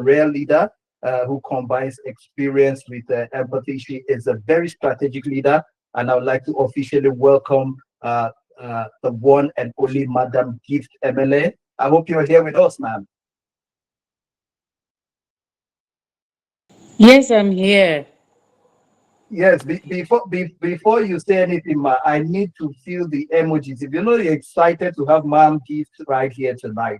rare leader who combines experience with empathy. She is a very strategic leader, and I would like to officially welcome the one and only Madam Gift MLA. I hope you're here with us, ma'am. Yes, I'm here. Yes, before you say anything, ma, I need to feel the emojis. If you're not excited to have Mom Gift right here tonight,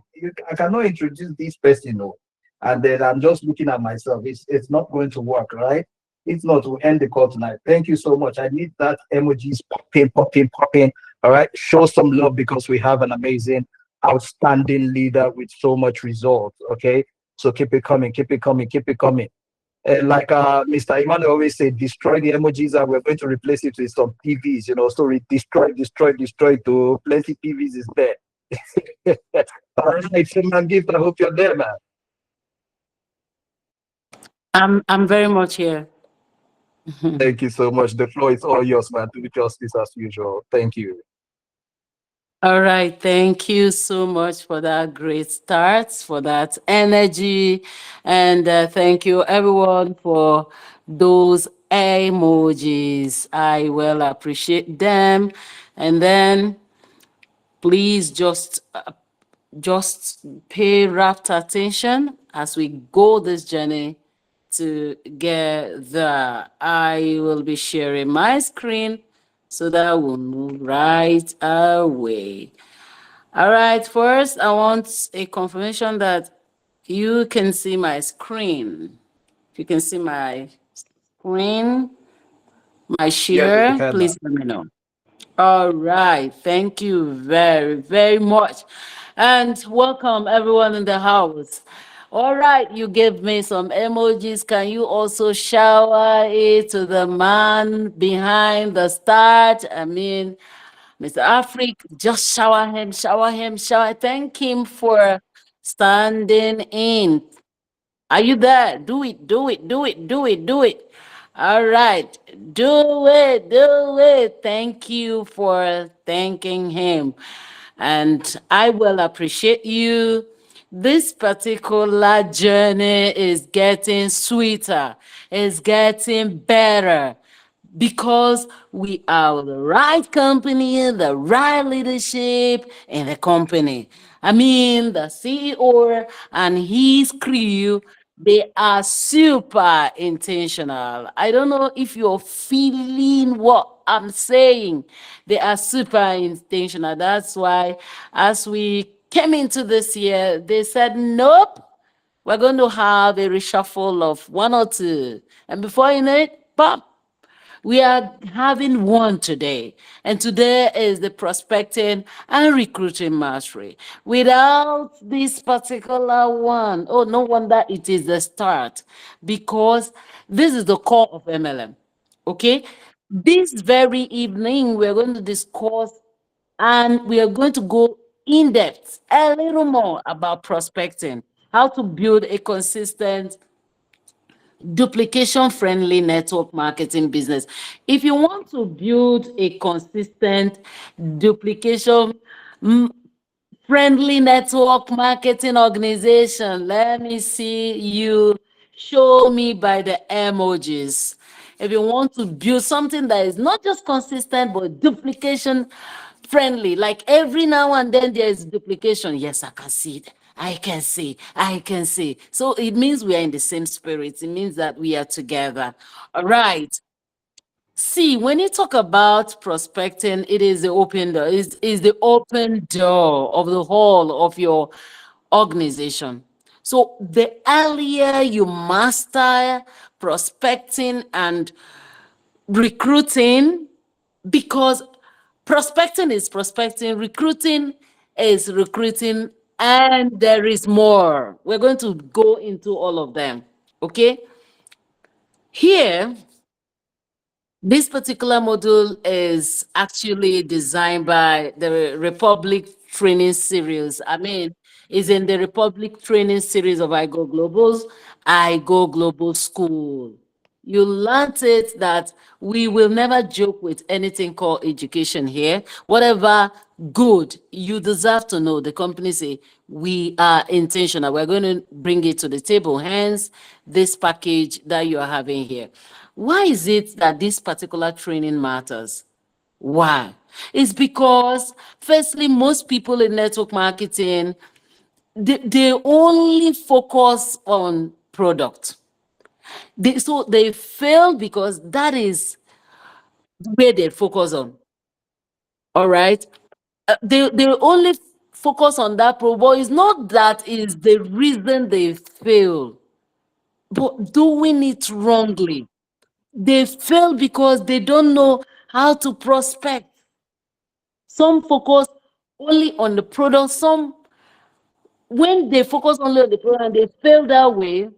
I cannot introduce this person, no. And then I'm just looking at myself. It's not going to work, right? If not, we'll end the call tonight. Thank you so much. I need that emojis popping, popping, popping. All right, show some love because we have an amazing, outstanding leader with so much results. Okay, so keep it coming, keep it coming, keep it coming. Like Mr. Iman always said, destroy the emojis and we're going to replace it with some PVs, So we destroy, destroy, destroy to plenty PVs is there. All right, Finland Gift, I hope you're there, man. I'm very much here. Thank you so much. The floor is all yours, man. Do justice as usual. Thank you. All right, thank you so much for that great start, for that energy, and thank you everyone for those emojis. I will appreciate them, and then please just pay rapt attention as we go this journey together. I will be sharing my screen so that we'll move right away. All right, first, I want a confirmation that you can see my screen. If you can see my screen, my Yes, we share, can, man. please let me know. All right. Thank you very, very much. And welcome everyone in the house. All right. You gave me some emojis. Can you also shower it to the man behind the start? I mean, Mr. Afric, just shower him, shower him, shower. Thank him for standing in. Are you there? Do it, do it, do it, do it, do it. All right. Do it, do it. Thank you for thanking him. And I will appreciate you. This particular journey is getting sweeter, it's getting better because we are the right company, the right leadership in the company. I mean, the CEO and his crew, they are super intentional. I don't know if you're feeling what I'm saying. They are super intentional. That's why, as we came into this year, they said, nope, we're going to have a reshuffle of one or two. And before you know it, bam, we are having one today, and today is the prospecting and recruiting mastery. Without this particular one, oh, no wonder it is the start because this is the core of MLM. Okay, this very evening we're going to discuss and we are going to go in depth a little more about prospecting, how to build a consistent duplication friendly network marketing business. If you want to build a consistent duplication friendly network marketing organization, let me see you show me by the emojis. If you want to build something that is not just consistent but duplication friendly, like every now and then there is duplication. Yes, I can see it. I can see, I can see. So it means we are in the same spirit. It means that we are together. All right. See, when you talk about prospecting, it is the open door, is the open door of the whole of your organization. So the earlier you master prospecting and recruiting, because prospecting is prospecting, recruiting is recruiting, and there is more. We're going to go into all of them. Okay. Here, this particular module is actually designed by the Republic Training Series. I mean, it's in the Republic Training Series of I Go Global's I Go Global School. You learned it that we will never joke with anything called education here. Whatever Good. You deserve to know. The company say, we are intentional. We're going to bring it to the table. Hence, this package that you are having here. Why is it that this particular training matters? Why? It's because, firstly, most people in network marketing, they only focus on product. So they fail because that is where they focus on. All right. They only focus on that pro, but it's not that is the reason they fail, but doing it wrongly. They fail because they don't know how to prospect. Some focus only on the product. Some, when they focus only on the product and they fail that way,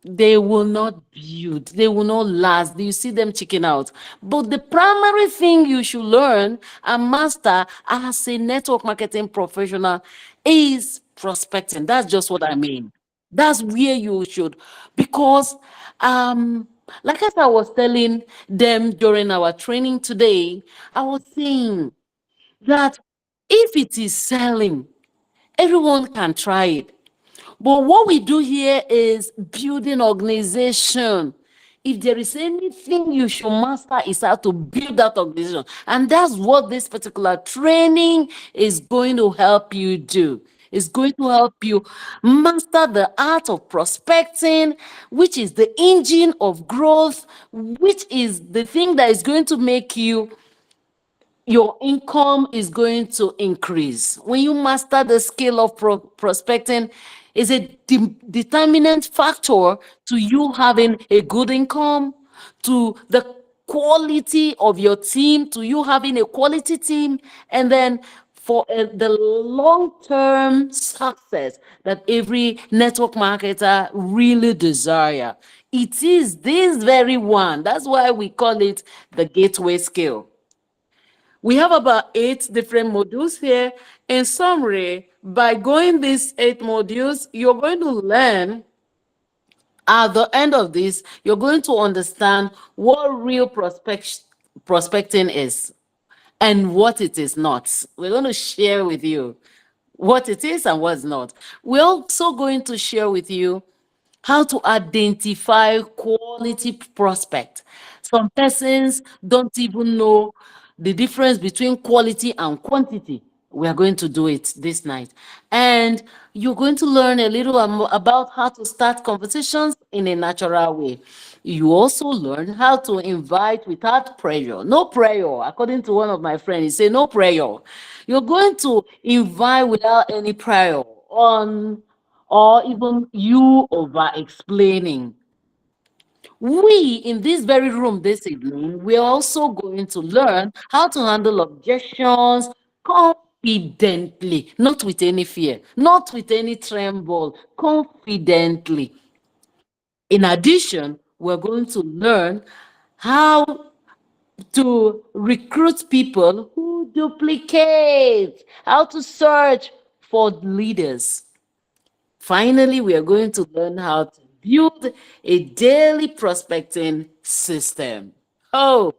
they will not build, they will not last. You see them chicken out. But the primary thing you should learn and master as a network marketing professional is prospecting. That's just what I mean. That's where you should, because like as I was telling them during our training today, I was saying that if it is selling, everyone can try it. But what we do here is building organization. If there is anything you should master, is how to build that organization. And that's what this particular training is going to help you do. It's going to help you master the art of prospecting, which is the engine of growth, which is the thing that is going to make you, your income is going to increase. When you master the skill of prospecting, is a determinant factor to you having a good income, to the quality of your team, to you having a quality team, and then for the long-term success that every network marketer really desire. It is this very one. That's why we call it the gateway skill. We have about 8 different modules here. In summary, by going these 8 modules, you're going to learn, at the end of this, you're going to understand what real prospecting is and what it is not. We're going to share with you what it is and what's not. We're also going to share with you how to identify quality prospect. Some persons don't even know the difference between quality and quantity. We are going to do it this night. And you're going to learn a little about how to start conversations in a natural way. You also learn how to invite without pressure. No pressure. According to one of my friends, he said, no pressure. You're going to invite without any pressure on, or even you over explaining. We in this very room this evening, we're also going to learn how to handle objections confidently, not with any fear, not with any tremble, confidently. In addition, we're going to learn how to recruit people who duplicate, how to search for leaders. Finally, we are going to learn how to build a daily prospecting system. Oh,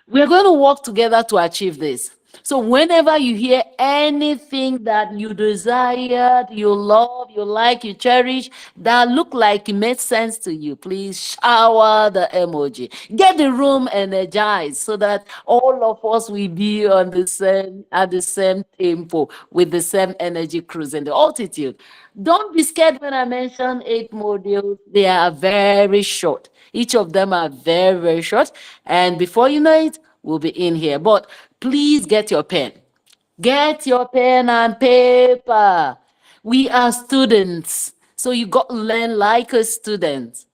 we're going to work together to achieve this. So whenever you hear anything that you desired, you love, you like, you cherish, that look like it made sense to you, please shower the emoji. Get the room energized so that all of us will be on the same, at the same tempo, with the same energy cruising the altitude. Don't be scared when I mention 8 modules. They are very short. Each of them are very, very short. And before you know it, we'll be in here. But please get your pen. Get your pen and paper. We are students. So you got to learn like a student.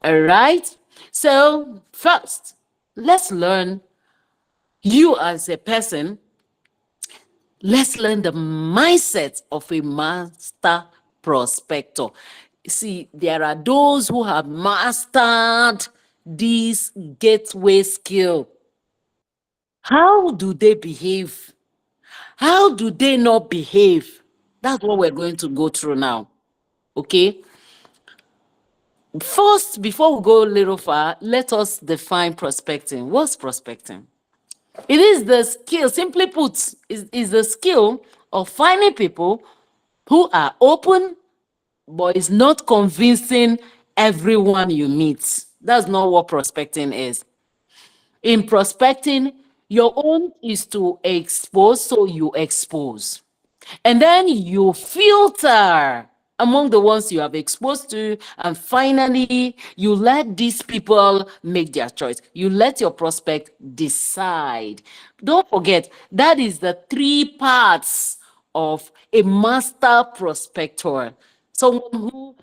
All right? So first, let's learn you as a person. Let's learn the mindset of a master prospector. See, there are those who have mastered this gateway skill. How do they behave? How do they not behave? That's what we're going to go through now. Okay? First, before we go a little far, let us define prospecting. What's prospecting? It is the skill, simply put, is the skill of finding people who are open, but is not convincing everyone you meet. That's not what prospecting is. In prospecting, your own is to expose, so you expose. And then you filter among the ones you have exposed to, and finally, you let these people make their choice. You let your prospect decide. Don't forget, that is the three parts of a master prospector. Someone who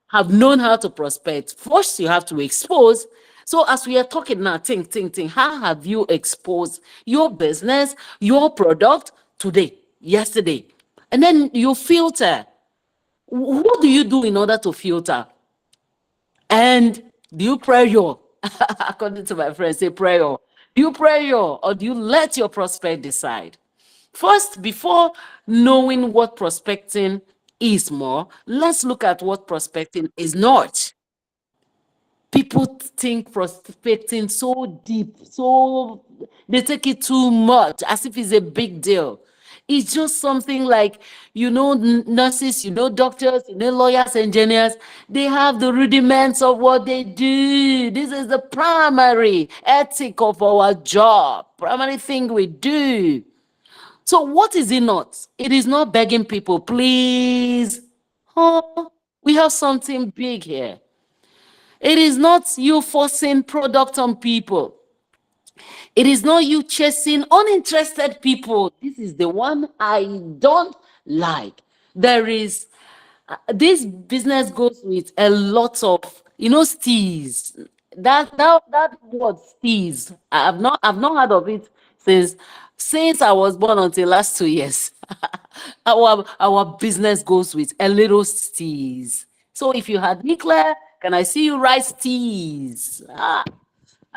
have known how to prospect. First, you have to expose. So as we are talking now, think. How have you exposed your business, your product today, yesterday? And then you filter. What do you do in order to filter? And do you pressure? According to my friends, say prayer. Do you pressure or do you let your prospect decide? First, before knowing what prospecting is more, let's look at what prospecting is not. People think prospecting so deep, so they take it too much as if it's a big deal. It's just something like, nurses, doctors, lawyers, engineers, they have the rudiments of what they do. This is the primary ethic of our job, primary thing we do. So what is it not? It is not begging people, please. Oh, we have something big here. It is not you forcing product on people. It is not you chasing uninterested people. This is the one I don't like. There is this business goes with a lot of steez. That word steez. I've not heard of it since I was born until last 2 years. Our business goes with a little steez. So if you had me, Claire, can I see you write steez? I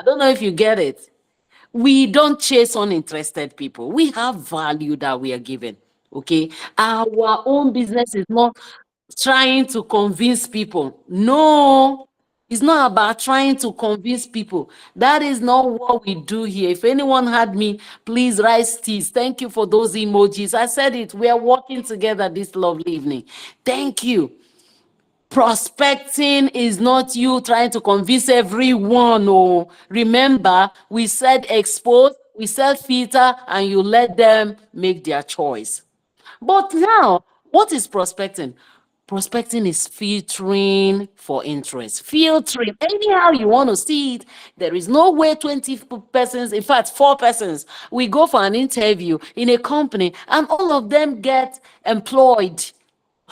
don't know if you get it. We don't chase uninterested people. We have value that we are given. Okay. Our own business is not trying to convince people. No, it's not about trying to convince people. That is not what we do here. If anyone had me, please write teas. Thank you for those emojis. I said it. We are working together this lovely evening. Thank you. Prospecting is not you trying to convince everyone. Oh, remember, we said expose, we said filter, and you let them make their choice. But now, what is prospecting? Prospecting is filtering for interest. Filtering anyhow you want to see it. There is no way 20 persons, in fact, 4 persons, we go for an interview in a company and all of them get employed.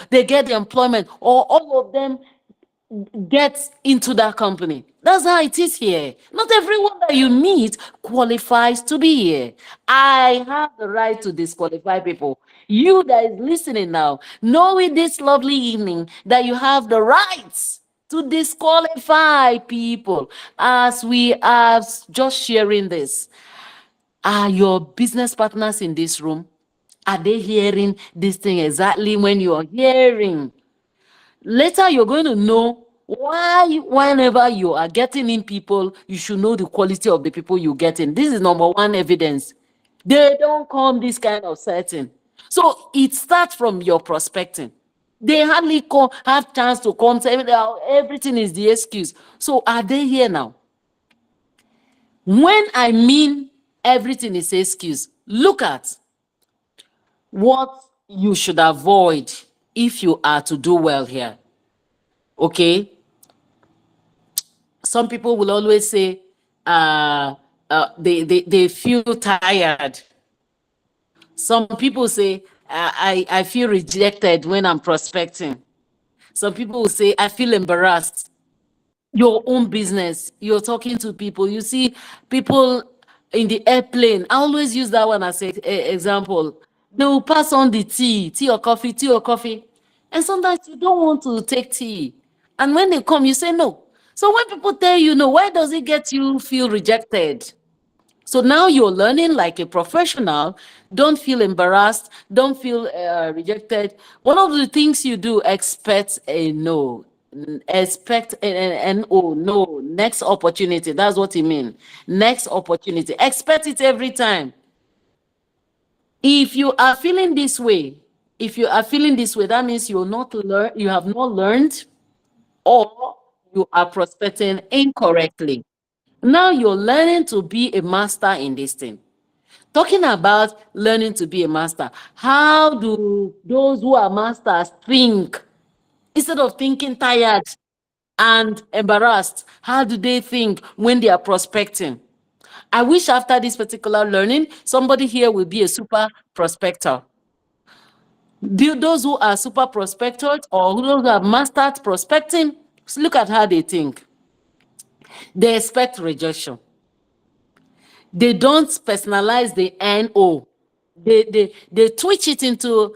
They get the employment, or all of them get into that company. That's how it is here. Not everyone that you meet qualifies to be here. I have the right to disqualify people. You that is listening now, knowing this lovely evening that you have the rights to disqualify people. As we are just sharing this, are your business partners in this room? Are they hearing this thing exactly when you are hearing? Later, you're going to know why, whenever you are getting in people, you should know the quality of the people you get in. This is number one evidence. They don't come this kind of setting. So it starts from your prospecting. They hardly have chance to come. Everything is the excuse. So are they here now? When I mean everything is excuse, look at what you should avoid if you are to do well here. Okay? Some people will always say they feel tired. Some people say, I feel rejected when I'm prospecting. Some people will say, I feel embarrassed. Your own business, you're talking to people. You see people in the airplane. I always use that one as an example. They will pass on the tea or coffee. And sometimes you don't want to take tea. And when they come, you say no. So when people tell you no, why does it get you feel rejected? So now you're learning like a professional. Don't feel embarrassed. Don't feel rejected. One of the things you do, expect a no. Expect and oh no, next opportunity. That's what he mean. Next opportunity. Expect it every time. If you are feeling this way, if you are feeling this way, that means you have not learned, or you are prospecting incorrectly. Now you're learning to be a master in this thing. Talking about learning to be a master, how do those who are masters think? Instead of thinking tired and embarrassed, how do they think when they are prospecting? I wish after this particular learning, somebody here will be a super prospector. Those who are super prospectors or those who have mastered prospecting, look at how they think. They expect rejection. They don't personalize the NO. They twitch it into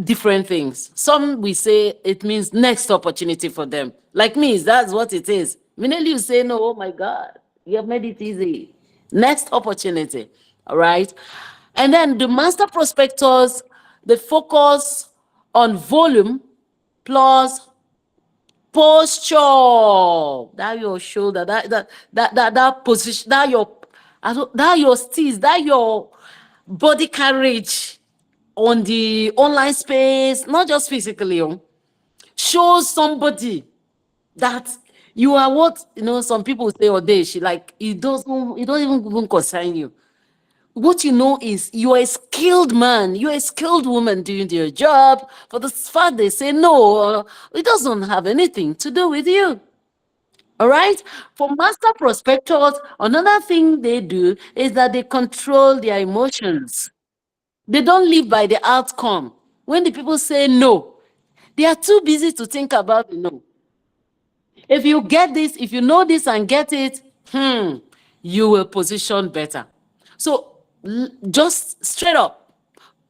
different things. Some we say it means next opportunity for them. Like me, that's what it is. Immediately you say no, oh my God, you have made it easy. Next opportunity. All right. And then the master prospectors, they focus on volume plus posture. That your shoulder, that position, that your steez, that your body carriage on the online space, not just physically. Shows somebody that you are what some people say, oh, they she like it don't even concern you. What you know is you're a skilled man, you're a skilled woman doing your job. For the fact they say no, it doesn't have anything to do with you. All right. For master prospectors, another thing they do is that they control their emotions. They don't live by the outcome. When the people say no, they are too busy to think about the no. If you get this, if you know this and get it, you will position better. So just straight up,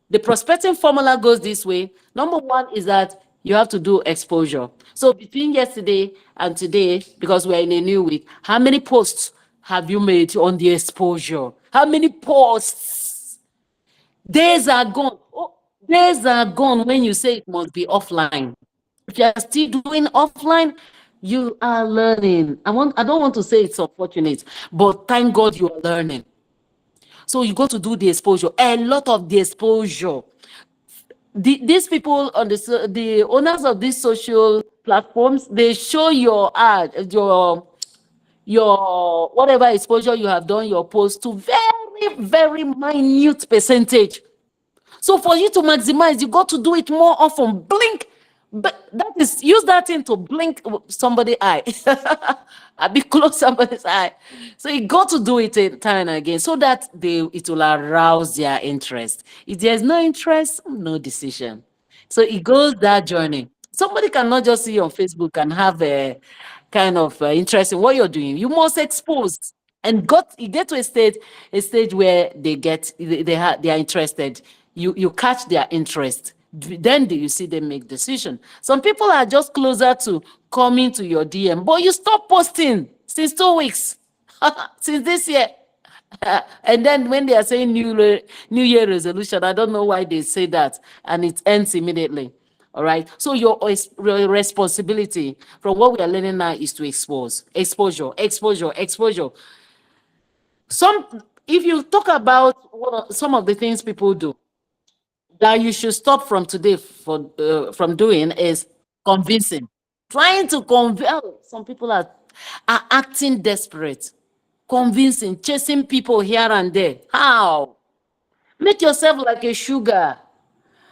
the prospecting formula goes this way. Number one is that you have to do exposure. So between yesterday and today, because we're in a new week, how many posts have you made on the exposure? How many posts? Days are gone. Oh, days are gone when you say it must be offline. If you are still doing offline, you are learning. I don't want to say it's unfortunate, but thank God you are learning. So you got to do the exposure, a lot of the exposure. These people on the owners of these social platforms, they show your ad, your whatever exposure you have done, your post to very, very minute percentage. So for you to maximize, you got to do it more often. Blink, but that is use that thing to blink somebody's eye. I be close somebody's eye. So you got to do it time and again so that it will arouse their interest. If there's no interest, no decision. So it goes that journey. Somebody cannot just see you on Facebook and have a kind of interest in what you're doing. You must expose and you get to a stage where they are interested. You catch their interest. Then do you see them make decision? Some people are just closer to coming to your DM, but you stop posting since 2 weeks, since this year. And then when they are saying new year resolution, I don't know why they say that, and it ends immediately. All right. So your responsibility from what we are learning now is to exposure. If you talk about some of the things people do that you should stop from today from doing is convincing, trying to convince. Some people are acting desperate, convincing, chasing people here and there. How? Make yourself like a sugar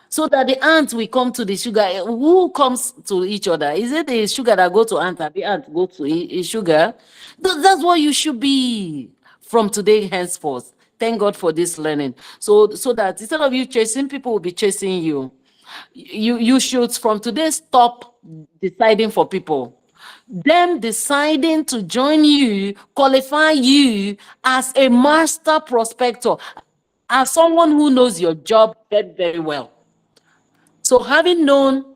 so that the ant will come to the sugar. Who comes to each other? Is it the sugar that go to ant, or the ant go to sugar? That's what you should be from today henceforth. Thank God for this learning. So that instead of you chasing, people will be chasing you. You should from today stop deciding for people. Them deciding to join you, qualify you as a master prospector, as someone who knows your job very, very well. So having known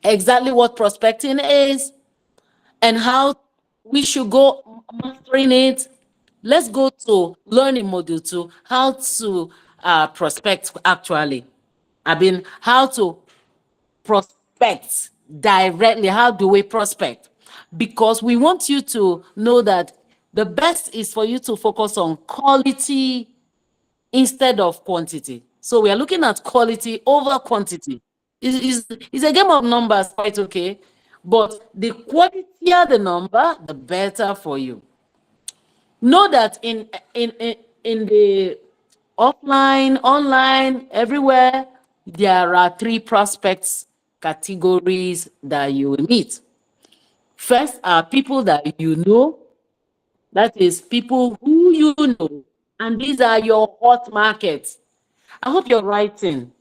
exactly what prospecting is and how we should go mastering it, let's go to learning module 2, how to prospect actually. I mean, how to prospect directly. How do we prospect? Because we want you to know that the best is for you to focus on quality instead of quantity. So we are looking at quality over quantity. It's a game of numbers, quite okay. But the qualitier the number, the better for you. Know that in the offline, online, everywhere, there are three prospects categories that you will meet. First are people that you know, that is people who you know, and these are your hot markets. I hope you're writing,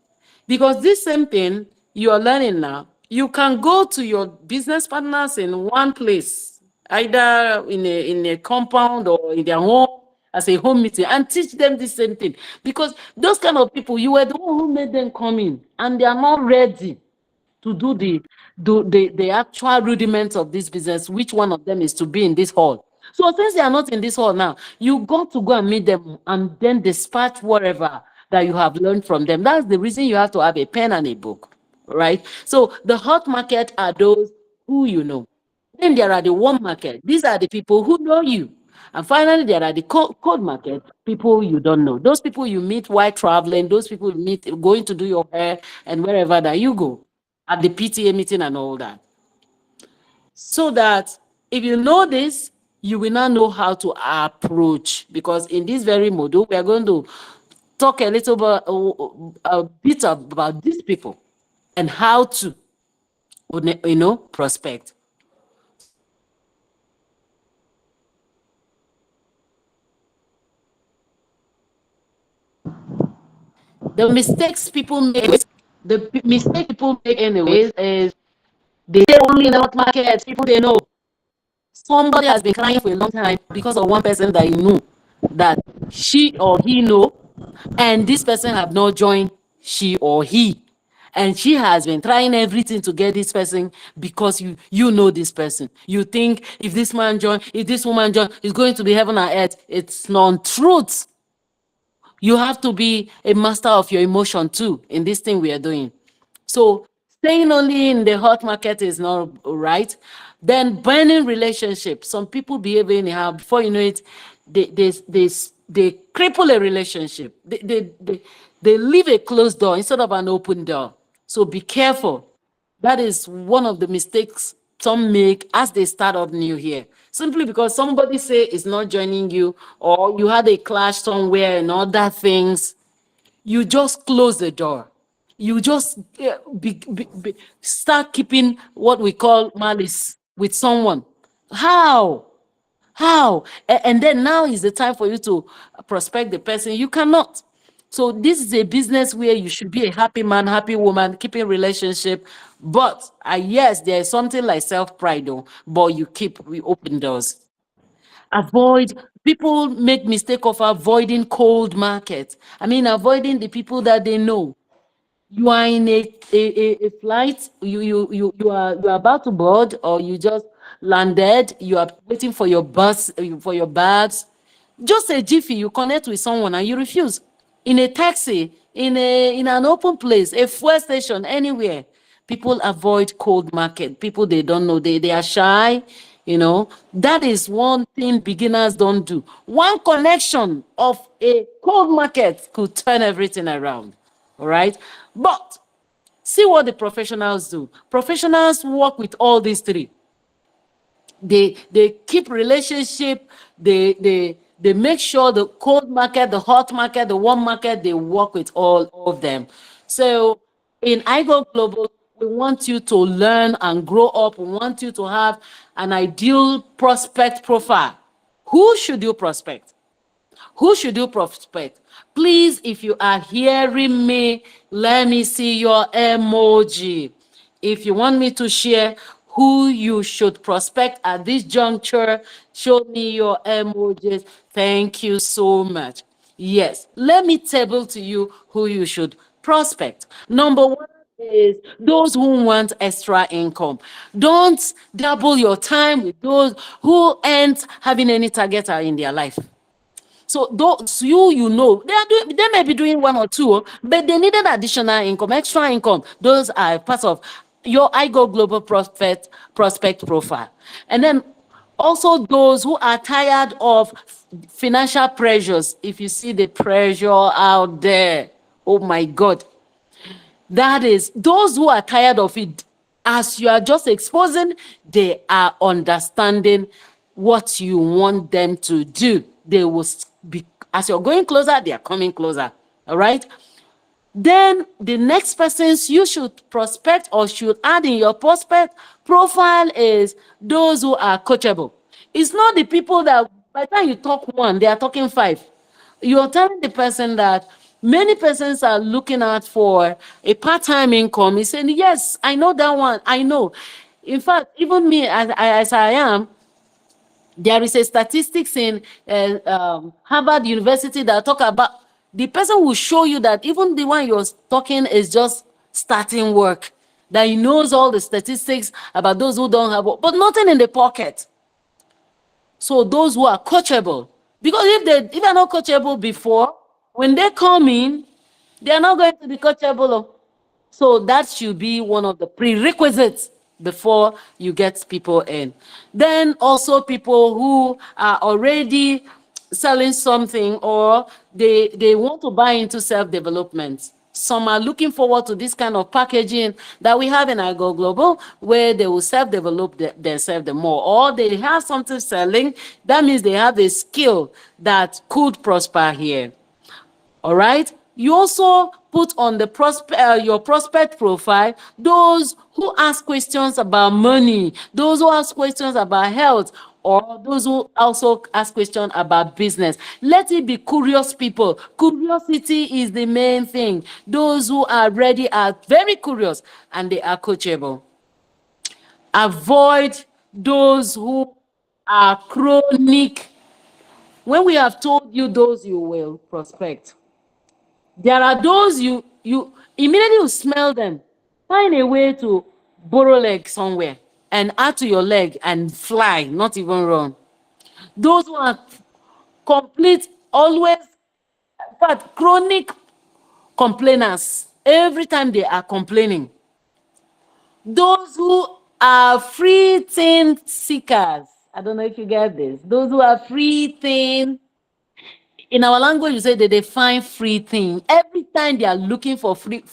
because this same thing you are learning now, you can go to your business partners in one place, either in a compound or in their home as a home meeting, and teach them the same thing. Because those kind of people, you were the one who made them come in, and they are not ready to do the actual rudiments of this business. Which one of them is to be in this hall? So since they are not in this hall now, you got to go and meet them and then dispatch whatever that you have learned from them. That's the reason you have to have a pen and a book, right? So the hot market are those who you know. Then there are the warm market. These are the people who know you. And finally, there are the cold market, people you don't know. Those people you meet while traveling, those people you meet going to do your hair and wherever that you go, at the PTA meeting and all that. So that if you know this, you will now know how to approach. Because in this very module, we are going to talk a bit about these people and how to, prospect. The mistakes people make, mistake people make anyways is they stay only in the hot market, people they know. Somebody has been crying for a long time because of one person that you know that she or he know, and this person have not joined she or he. And she has been trying everything to get this person because you know this person. You think if this man join, if this woman join, it's going to be heaven and earth. It's non-truth. You have to be a master of your emotion too in this thing we are doing. So staying only in the hot market is not right. Then burning relationships. Some people behave anyhow. Before you know it, they cripple a relationship. They leave a closed door instead of an open door. So be careful. That is one of the mistakes some make as they start up new here. Simply because somebody say is not joining you, or you had a clash somewhere and other things, you just close the door. You just start keeping what we call malice with someone. How? How? And then now is the time for you to prospect the person. You cannot. So this is a business where you should be a happy man, happy woman, keeping relationship. But yes, there is something like self-pride though, but we open doors. Avoid, people make mistake of avoiding cold market. I mean, avoiding the people that they know. You are in a flight, you are about to board, or you just landed, you are waiting for your bus, for your bags. Just a jiffy, you connect with someone and you refuse. In a taxi, in an open place, a fuel station, anywhere, people avoid cold market. People they don't know, they are shy. That is one thing beginners don't do. One connection of a cold market could turn everything around. All right. But see what the professionals do. Professionals work with all these three. They keep relationship. They make sure the cold market, the hot market, the warm market, they work with all of them. So in iGo Global, we want you to learn and grow up. We want you to have an ideal prospect profile. Who should you prospect? Who should you prospect? Please, if you are hearing me, let me see your emoji. If you want me to share who you should prospect at this juncture, show me your emojis. Thank you so much. Yes, let me table to you who you should prospect. Number one is those who want extra income. Don't double your time with those who aren't having any target in their life. So those they may be doing one or two, but they needed additional income, extra income. Those are part of your iGo Global prospect profile. And then also those who are tired of financial pressures. If you see the pressure out there, oh my God, that is those who are tired of it. As you are just exposing, they are understanding what you want them to do. They will be, as you're going closer, they are coming closer. All right. Then the next persons you should prospect or should add in your prospect profile is those who are coachable. It's not the people that by the time you talk one, they are talking five. You're telling the person that many persons are looking out for a part-time income. He's saying, yes, I know that one. I know. In fact, even me as I am, there is a statistics in Harvard University that talk about the person will show you that even the one you're talking is just starting work, that he knows all the statistics about those who don't have work, but nothing in the pocket. So those who are coachable, because if they're not coachable before, when they come in, they are not going to be coachable. So that should be one of the prerequisites before you get people in. Then also people who are already selling something or they want to buy into self-development. Some are looking forward to this kind of packaging that we have in iGo Global, where they will self-develop themselves the more, or they have something selling. That means they have a skill that could prosper here. All right. You also put on the your prospect profile those who ask questions about money, those who ask questions about health, or those who also ask questions about business. Let it be curious people. Curiosity is the main thing. Those who are ready are very curious and they are coachable. Avoid those who are chronic. When we have told you those you will prospect, there are those you immediately you smell them, find a way to borrow leg somewhere and add to your leg and fly, not even run. Those who are complete, always, but chronic complainers, every time they are complaining. Those who are free thing seekers. I don't know if you get this. Those who are free thing. In our language, you say that they find free thing. Every time they are looking for free.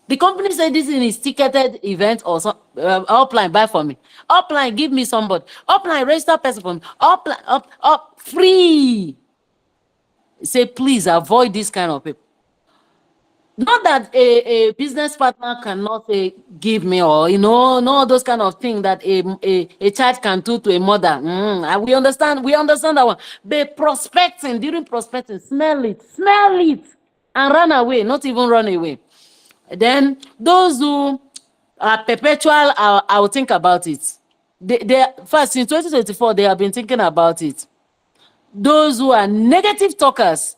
The company said this is a ticketed event or some upline, buy for me. Upline, give me somebody. Upline, register person for me. Upline, free. Say, please avoid this kind of people. Not that a business partner cannot say, give me, or, no, those kind of things that a child can do to a mother. We understand that one. But prospecting, during prospecting, smell it, and run away, not even run away. Then those who are perpetual, I will think about it. They first, in 2024, they have been thinking about it. Those who are negative talkers,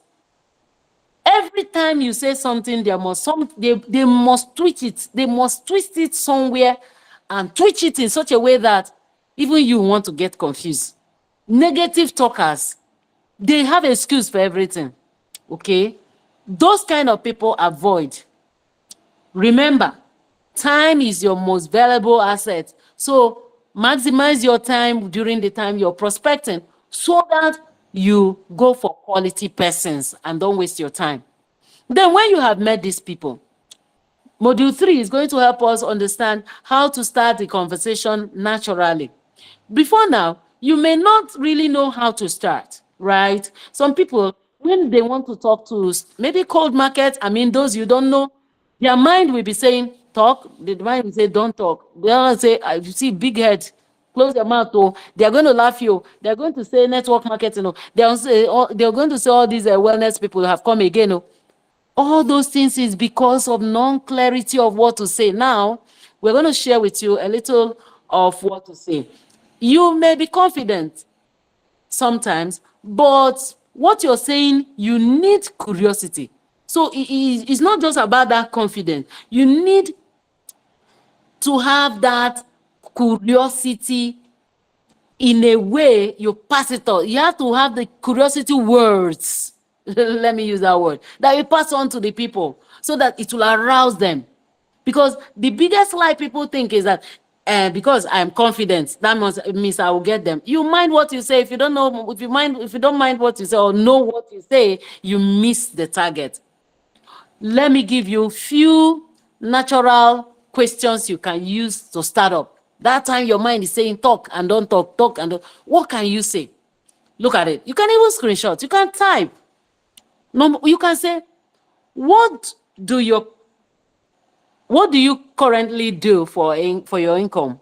every time you say something, they must twitch it. They must twist it somewhere and twitch it in such a way that even you want to get confused. Negative talkers, they have excuse for everything. Okay? Those kind of people, avoid. Remember, time is your most valuable asset. So maximize your time during the time you're prospecting so that you go for quality persons and don't waste your time. Then when you have met these people, Module 3 is going to help us understand how to start the conversation naturally. Before now, you may not really know how to start, right? Some people, when they want to talk to maybe cold market, those you don't know, their mind will be saying, talk. The mind will say, don't talk. The other say, you see, big head. Close your mouth. Oh, they are going to laugh you. They are going to say network marketing. They are going to say all these wellness people have come again. All those things is because of non-clarity of what to say. Now, we're going to share with you a little of what to say. You may be confident sometimes, but what you're saying, you need curiosity. So it's not just about that confidence. You need to have that curiosity in a way you pass it on. You have to have the curiosity words. Let me use that word. That you pass on to the people so that it will arouse them. Because the biggest lie people think is that because I'm confident, that must means I will get them. You mind what you say. If you don't know, if you don't mind what you say or know what you say, you miss the target. Let me give you few natural questions you can use to start up. That time your mind is saying talk and don't talk, talk and don't. What can you say? Look at it. You can even screenshot. You can type. No, you can say, what do you currently do for your income?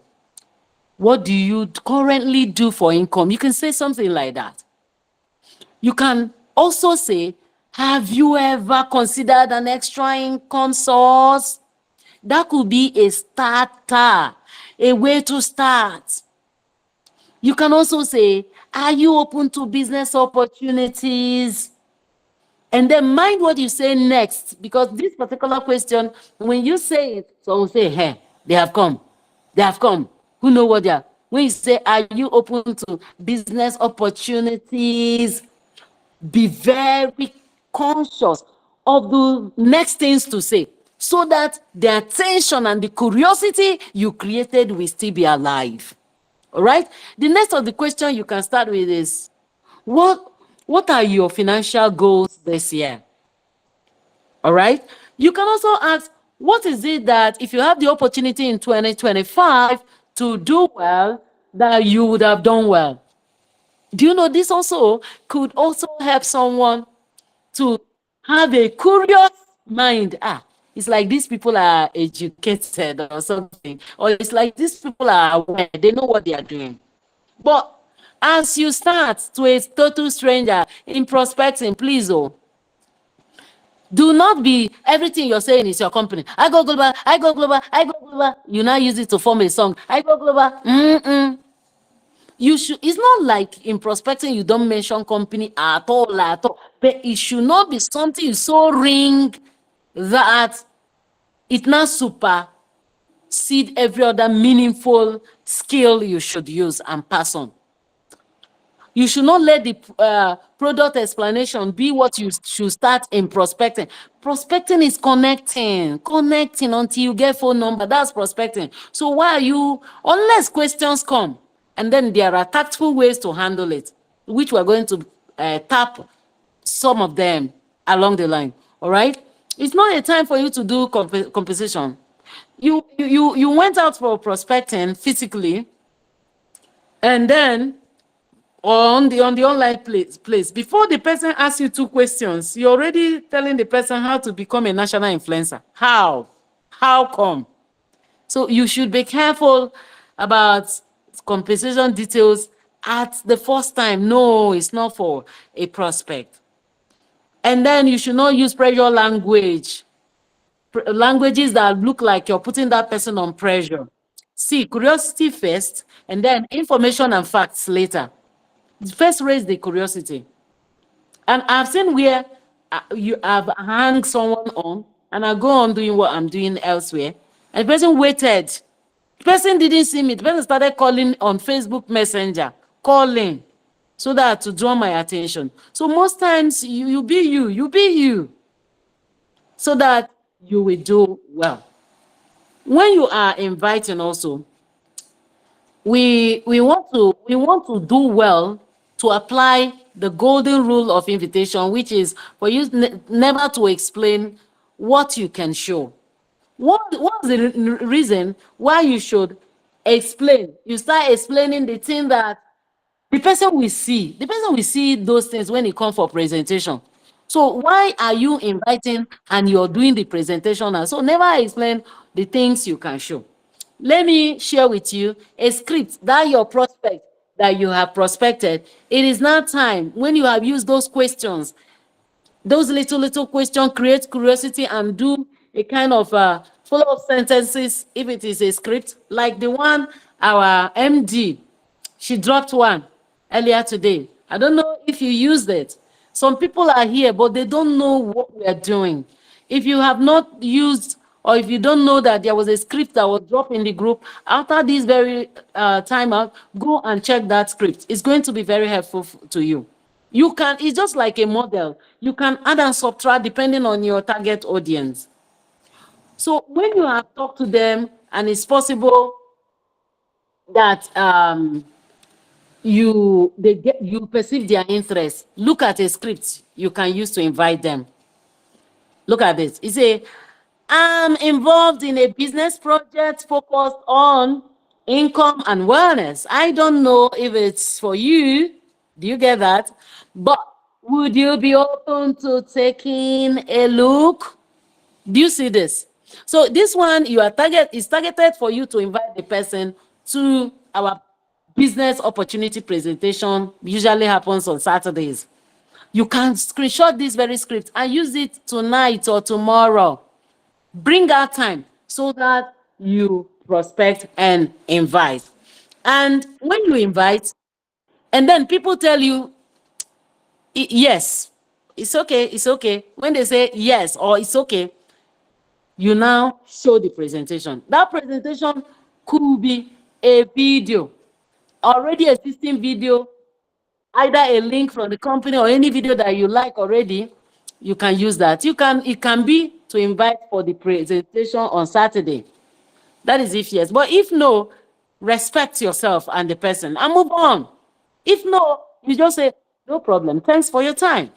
What do you currently do for income? You can say something like that. You can also say, have you ever considered an extra income source? That could be a starter, a way to start. You can also say, are you open to business opportunities? And then mind what you say next, because this particular question, when you say it, someone say, hey, they have come. They have come. Who know what they are? When you say, are you open to business opportunities? Be very conscious of the next things to say, so that the attention and the curiosity you created will still be alive. All right? The next of the question you can start with is, what are your financial goals this year? All right? You can also ask, what is it that if you have the opportunity in 2025 to do well, that you would have done well? Do you know this also could also help someone to have a curious mind? It's like these people are educated or something, or it's like these people are aware, they know what they are doing. But as you start to a total stranger in prospecting, please, do not be everything you're saying is your company. I go global, I go global, I go global. You now use it to form a song. I go global. You should, it's not like in prospecting you don't mention company at all, but it should not be something you so ring that it now supersede every other meaningful skill you should use and pass on. You should not let the product explanation be what you should start in prospecting. Prospecting is connecting until you get phone number. That's prospecting. So why are you, unless questions come, and then there are tactful ways to handle it, which we're going to tap some of them along the line. All right? It's not a time for you to do compensation. You went out for prospecting physically, and then on the online place, before the person asks you two questions, you're already telling the person how to become a national influencer. How come? So you should be careful about compensation details at the first time. No, it's not for a prospect. And then you should not use pressure languages that look like you're putting that person on pressure. See, curiosity first, and then information and facts later. First raise the curiosity. And I've seen where you have hung someone on, and I go on doing what I'm doing elsewhere, and the person waited. The person didn't see me. The person started calling on Facebook Messenger, calling, so that to draw my attention. So most times you be you, so that you will do well. When you are inviting also, we want to do well, to apply the golden rule of invitation, which is for you never to explain what you can show. What's the reason why you should explain? You start explaining the thing that the person will see. The person will see those things when it comes for presentation. So why are you inviting and you're doing the presentation? And so never explain the things you can show. Let me share with you a script that your prospect that you have prospected. It is now time, when you have used those questions, those little questions, create curiosity and do a kind of follow-up sentences if it is a script, like the one our MD, she dropped one earlier today. I don't know if you used it. Some people are here, but they don't know what we are doing. If you have not used, or if you don't know that there was a script that was dropped in the group, after this very time out, go and check that script. It's going to be very helpful to you. You can, it's just like a model. You can add and subtract depending on your target audience. So when you have talked to them and it's possible that you perceive their interest, look at a script you can use to invite them. Look at this. You say, I'm involved in a business project focused on income and wellness. I don't know if it's for you. Do you get that? But would you be open to taking a look? Do you see this? So this one is targeted for you to invite the person to our business opportunity presentation. Usually happens on Saturdays. You can screenshot this very script and use it tonight or tomorrow. Bring out time so that you prospect and invite. And when you invite, and then people tell you, yes, it's okay, it's okay. When they say yes or it's okay, you now show the presentation. That presentation could be a video, already existing video, either a link from the company or any video that you like already. You can use that. It can be to invite for the presentation on Saturday. That is if yes. But if no, respect yourself and the person and move on. If no, you just say, no problem. Thanks for your time.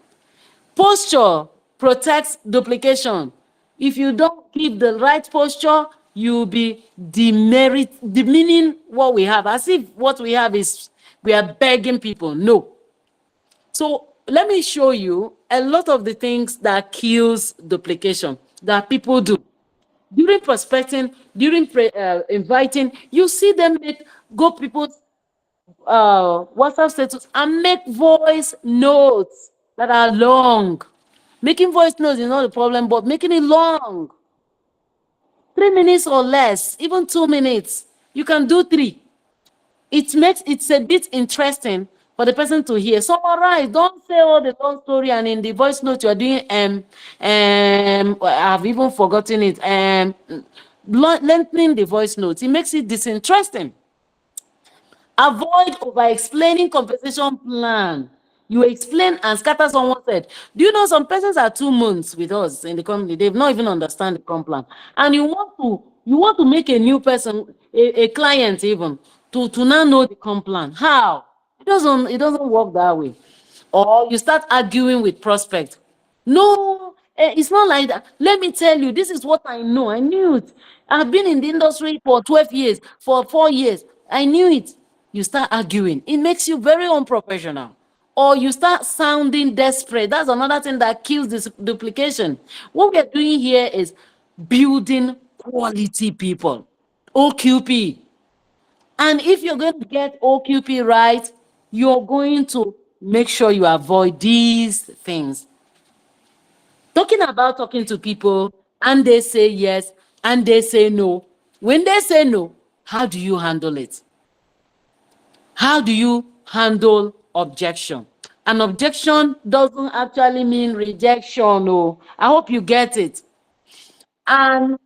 Posture protects duplication. If you don't give the right posture, you'll be demeaning what we have, as if what we have is we are begging people. No. So let me show you a lot of the things that kills duplication that people do. During prospecting, during inviting, you see them go people's WhatsApp status and make voice notes that are long. Making voice notes is not a problem, but making it long, 3 minutes or less, even 2 minutes, you can do 3. It's a bit interesting for the person to hear. Summarize. Don't say all the long story and in the voice note you are doing I've even forgotten it. Lengthening the voice note, it makes it disinteresting. Avoid over explaining compensation plan. You explain and scatter someone's head. Do you know some persons are 2 months with us in the company, they've not even understand the comp plan, and you want to make a new person, a client even, to now know the comp plan. How? It doesn't work that way. Or you start arguing with prospect. No, it's not like that. Let me tell you, this is what I know. I knew it. I've been in the industry for 12 years, for 4 years. I knew it. You start arguing. It makes you very unprofessional. Or you start sounding desperate. That's another thing that kills this duplication. What we are doing here is building quality people. OQP. And if you're going to get OQP right, you're going to make sure you avoid these things. Talking about talking to people and they say yes and they say no. When they say no, how do you handle it? How do you handle objection? An objection doesn't actually mean rejection. No, I hope you get it. An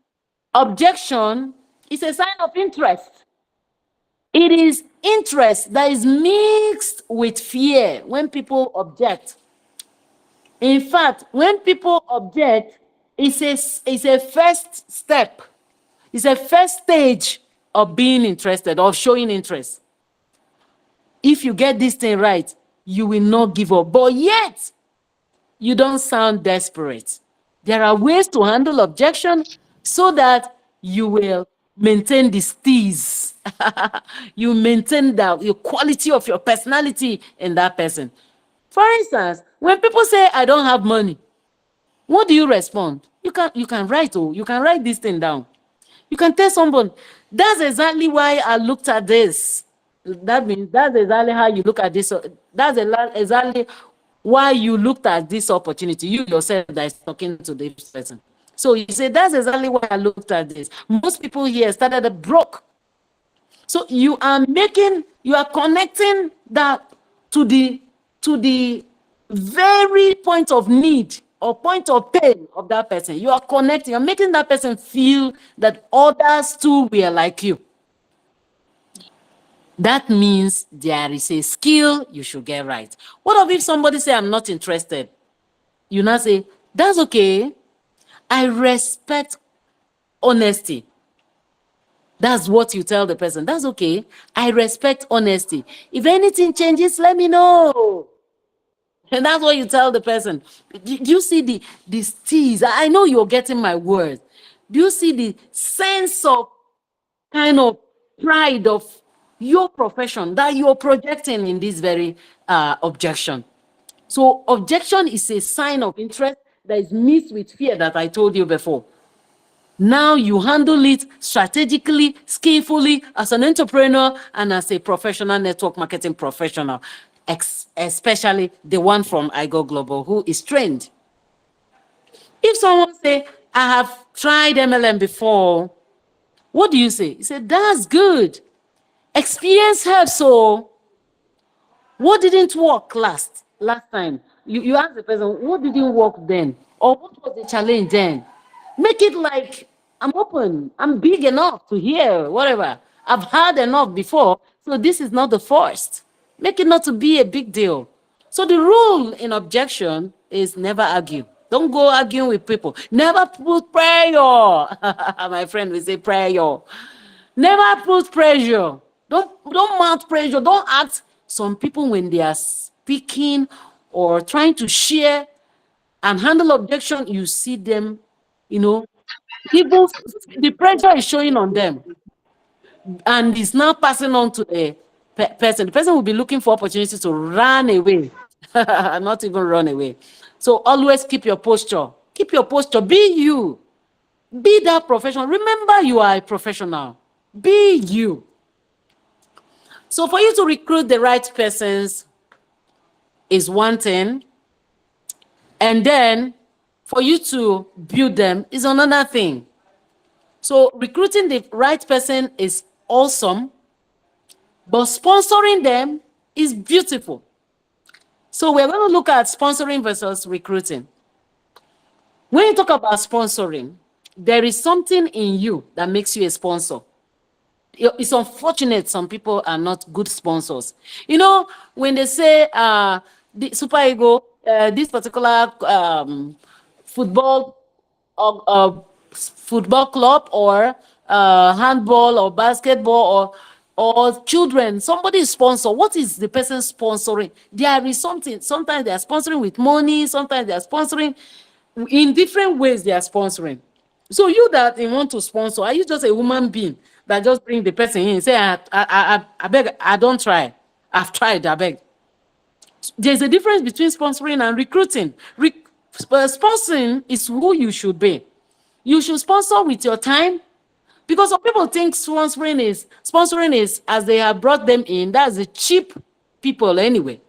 objection is a sign of interest. It is interest that is mixed with fear when people object. In fact, when people object, it's a first step. It's a first stage of being interested, of showing interest. If you get this thing right, you will not give up. But yet, you don't sound desperate. There are ways to handle objection so that you will maintain the steez. You maintain the quality of your personality in that person. For instance, when people say, I don't have money, what do you respond? You can write this thing down. You can tell someone, that's exactly why I looked at this. That means that's exactly how you look at this. That's exactly why you looked at this opportunity. You yourself that is talking to this person. So you say, that's exactly why I looked at this. Most people here started broke. So you are connecting that to the very point of need or point of pain of that person. You are connecting, you're making that person feel that others too were like you. That means there is a skill you should get right. What if somebody say, I'm not interested? You now say, that's okay. I respect honesty. That's what you tell the person. That's okay. I respect honesty. If anything changes, let me know. And that's what you tell the person. Do you see the steez? I know you're getting my words. Do you see the sense of kind of pride of your profession that you're projecting in this very objection? So objection is a sign of interest that is mixed with fear that I told you before. Now you handle it strategically, skillfully as an entrepreneur and as a professional network marketing professional, especially the one from iGo Global who is trained. If someone say, I have tried MLM before, what do you say? You say, that's good. Experience helps. So what didn't work last time? You ask the person, what didn't work then? Or what was the challenge then? Make it like, I'm open, I'm big enough to hear whatever. I've heard enough before, so this is not the first. Make it not to be a big deal. So the rule in objection is never argue. Don't go arguing with people. Never put pressure. My friend will say pressure. Never put pressure. Don't mount pressure. Don't act. Some people, when they are speaking or trying to share and handle objection, you see them, even the pressure is showing on them and it's now passing on to the person. The person will be looking for opportunity to run away, not even run away. So always keep your posture. Keep your posture. Be you. Be that professional. Remember, you are a professional. Be you. So for you to recruit the right persons is one thing. And then for you to build them is another thing. So recruiting the right person is awesome, but sponsoring them is beautiful. So we're going to look at sponsoring versus recruiting. When you talk about sponsoring, there is something in you that makes you a sponsor. It's unfortunate some people are not good sponsors. When they say the Super Ego, this particular football club or handball or basketball or children, somebody is sponsor. What is the person sponsoring? There is something. Sometimes they are sponsoring with money. Sometimes they are sponsoring in different ways. They are sponsoring. So you that want to sponsor, are you just a human being that just bring the person in and say, I beg, I don't try. I've tried, I beg. There's a difference between sponsoring and recruiting. Sponsoring is who you should be. You should sponsor with your time, because some people think sponsoring is as they have brought them in. That's the cheap people anyway.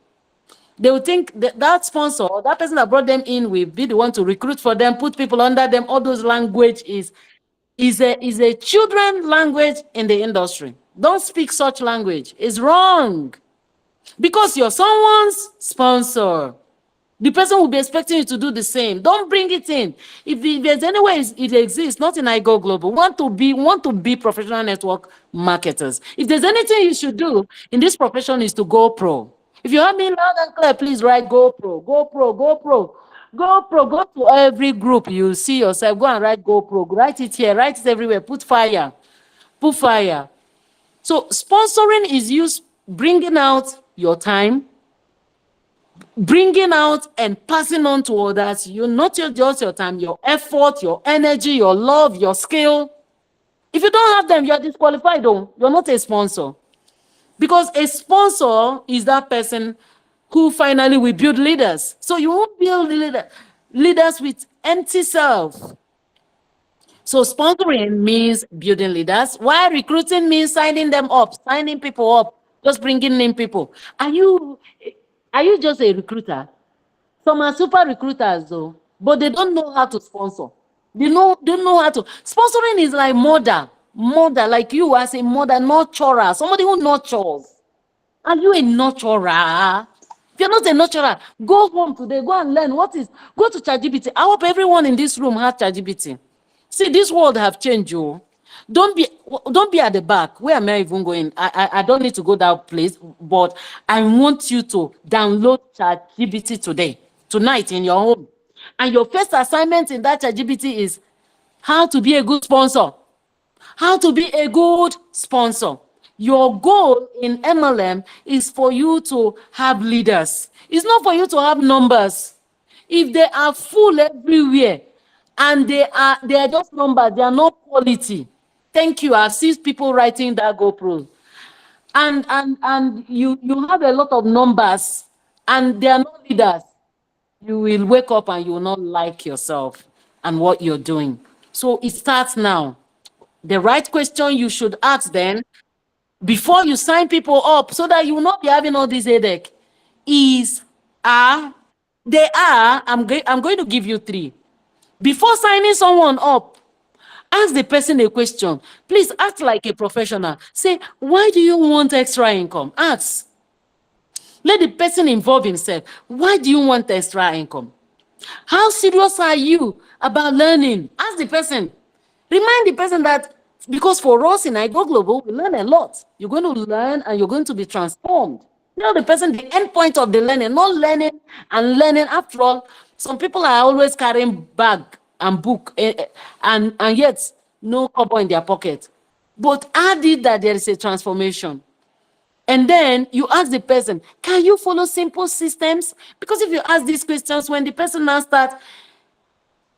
They will think that sponsor, that person that brought them in, will be the one to recruit for them, put people under them. All those language is a children language in the industry. Don't speak such language. It's wrong. Because you're someone's sponsor. The person will be expecting you to do the same. Don't bring it in. If there's any way it exists, not in iGo Global, want to be professional network marketers. If there's anything you should do in this profession is to go pro. If you have me loud and clear, please write go pro, go pro, go pro. Go pro, go to every group you see yourself, go and write go pro. Write it here, write it everywhere, put fire. Put fire. So sponsoring is used bringing out your time, bringing out and passing on to others. You're not just your time, your effort, your energy, your love, your skill. If you don't have them, you're disqualified. Though you're not a sponsor, because a sponsor is that person who finally will build leaders. So you won't build leaders with empty self. So sponsoring means building leaders, while recruiting means signing them up, signing people up, just bringing in people. Are you just a recruiter? Some are super recruiters though, but they don't know how to sponsor. They don't know how to. Sponsoring is like mother, like you as a mother, nurturer, somebody who nurtures. Are you a nurturer? If you're not a nurturer, go home today, go and learn go to ChatGPT. I hope everyone in this room has ChatGPT. See, this world have changed you. Don't be at the back. Where am I even going? I don't need to go that place, but I want you to download ChatGPT tonight in your home. And your first assignment in that ChatGPT is How to be a good sponsor. How to be a good sponsor. Your goal in MLM is for you to have leaders. It's not for you to have numbers. If they are full everywhere and they are just numbers, they are not quality. Thank you. I've seen people writing that GoPro. And you have a lot of numbers and they are not leaders. You will wake up and you will not like yourself and what you're doing. So it starts now. The right question you should ask then, before you sign people up, so that you will not be having all this headache, is I'm going to give you 3. Before signing someone up, ask the person a question. Please act like a professional. Say, why do you want extra income? Ask. Let the person involve himself. Why do you want extra income? How serious are you about learning? Ask the person. Remind the person that, because for us in iGo Global, we learn a lot. You're going to learn and you're going to be transformed. Tell the person the end point of the learning, not learning and learning. After all, some people are always carrying bag and book and yet no cover in their pocket. But add it that there is a transformation. And then you ask the person, can you follow simple systems? Because if you ask these questions, when the person now starts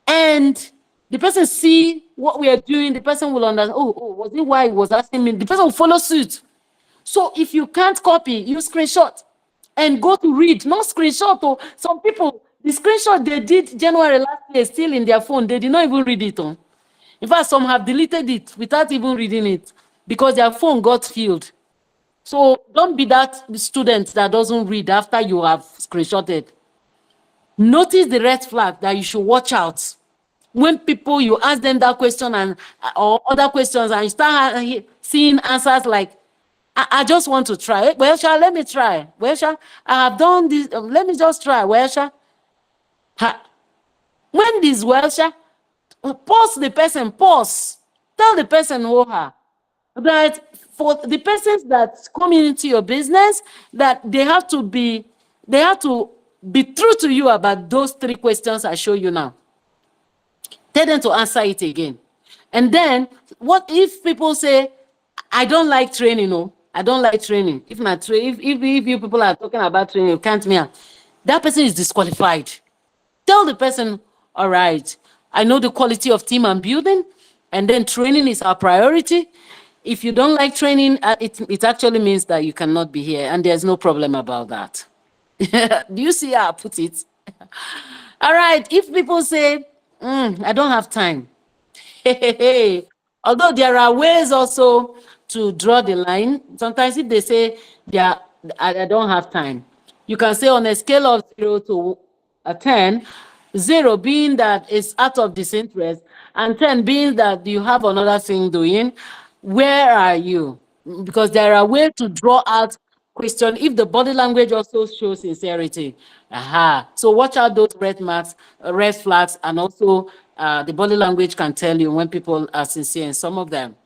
and the person see what we are doing, the person will understand, oh, was it why he was asking me? The person will follow suit. So if you can't copy, you screenshot and go to read, not screenshot. Or some people, the screenshot they did January last year still in their phone, they did not even read it. In fact, some have deleted it without even reading it because their phone got filled. So don't be that student that doesn't read after you have screenshotted. Notice the red flag that you should watch out. When people, you ask them that question and or other questions and you start seeing answers like, I just want to try. Well, let me try. Well, I have done this. Let me just try. Well, when this pause the person, pause. Tell the person who her that for the persons that come into your business, that they have to be true to you about those 3 questions I show you now. Tell them to answer it again. And then, what if people say, I don't like training, no? I don't like training. If you people are talking about training, you can't me. That person is disqualified. Tell the person, all right, I know the quality of team I'm building, and then training is our priority. If you don't like training, it actually means that you cannot be here, and there's no problem about that. Do you see how I put it? All right, if people say, I don't have time. Although there are ways also to draw the line. Sometimes if they say I don't have time, you can say on a scale of 0 to 10, 0 being that it's out of disinterest, and 10 being that you have another thing doing, where are you? Because there are ways to draw out question if the body language also shows sincerity. So watch out those red marks, red flags, and also the body language can tell you when people are sincere in some of them.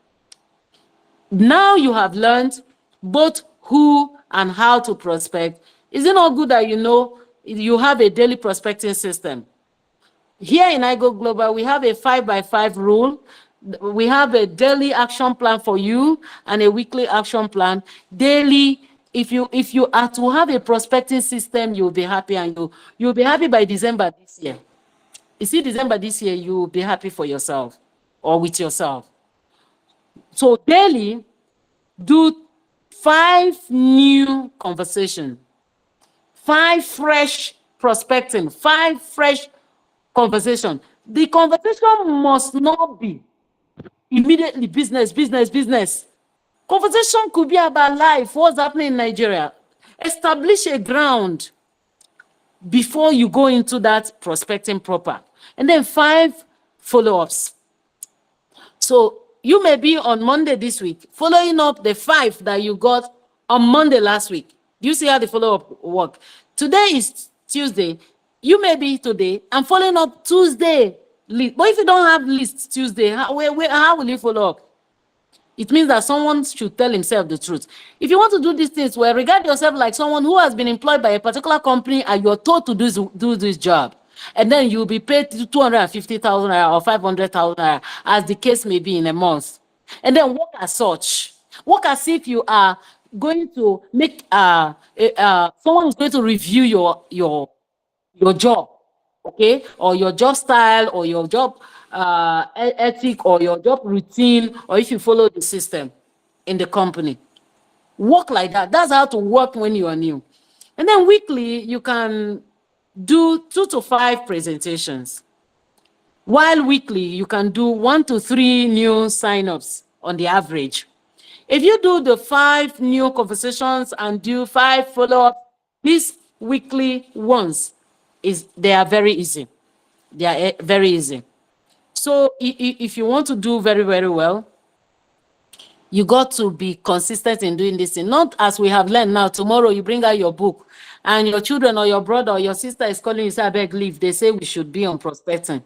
Now you have learned both who and how to prospect. Is it not good that you have a daily prospecting system? Here in iGo Global, we have a 5x5 rule. We have a daily action plan for you and a weekly action plan. Daily, if you are to have a prospecting system, you'll be happy, and you'll be happy by December this year. You see, December this year, you'll be happy for yourself or with yourself. So daily, do 5 new conversations, 5 fresh prospecting, 5 fresh conversation. The conversation must not be immediately business. Conversation could be about life, what's happening in Nigeria. Establish a ground before you go into that prospecting proper. And then 5 follow-ups. So you may be on Monday this week, following up the 5 that you got on Monday last week. Do you see how the follow-up work? Today is Tuesday. You may be today and following up Tuesday list. But if you don't have list Tuesday, how will you follow up? It means that someone should tell himself the truth. If you want to do these things, well, regard yourself like someone who has been employed by a particular company and you're told to do this job. and then you'll be paid 250,000 naira or 500,000 naira, as the case may be, in a month. And then work as such. Work as if you are going to make someone is going to review your job, okay, or your job style, or your job ethic, or your job routine, or if you follow the system in the company. Work like that. That's how to work when you are new. And then weekly, you can do 2 to 5 presentations. While weekly, you can do 1 to 3 new signups on the average. If you do the 5 new conversations and do 5 follow-up, these weekly ones, they are very easy. They are very easy. So if you want to do very, very well, you got to be consistent in doing this thing. Not as we have learned now, tomorrow you bring out your book and your children or your brother or your sister is calling you, say, I beg leave. They say we should be on prospecting.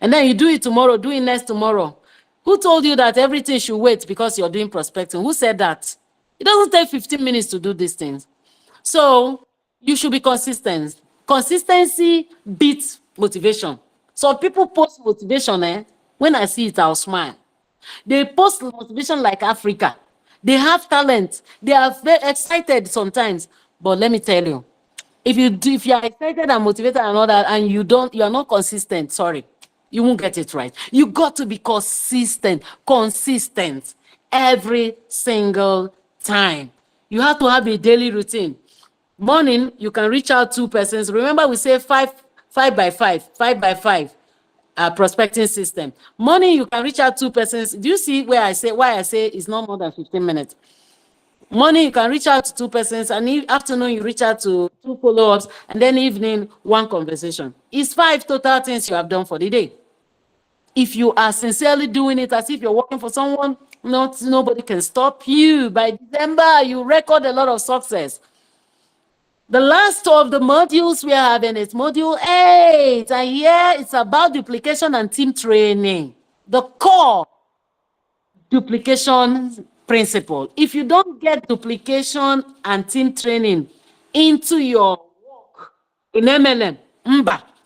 And then you do it tomorrow, do it next tomorrow. Who told you that everything should wait because you're doing prospecting? Who said that? It doesn't take 15 minutes to do these things. So you should be consistent. Consistency beats motivation. So people post motivation, when I see it, I'll smile. They post motivation like Africa. They have talent. They are very excited sometimes. But let me tell you, if you are excited and motivated and all that, and you are not consistent, sorry, you won't get it right. You got to be consistent every single time. You have to have a daily routine. Morning, you can reach out 2 persons. Remember, we say 5 by 5 prospecting system. Morning, you can reach out 2 persons. Do you see why I say it's not more than 15 minutes? Morning, you can reach out to 2 persons, and afternoon, you reach out to 2 follow-ups, and then evening, 1 conversation. It's 5 total things you have done for the day. If you are sincerely doing it as if you're working for someone, nobody can stop you. By December, you record a lot of success. The last of the modules we are having is module 8, and here it's about duplication and team training. The core duplication principle. If you don't get duplication and team training into your work in MLM,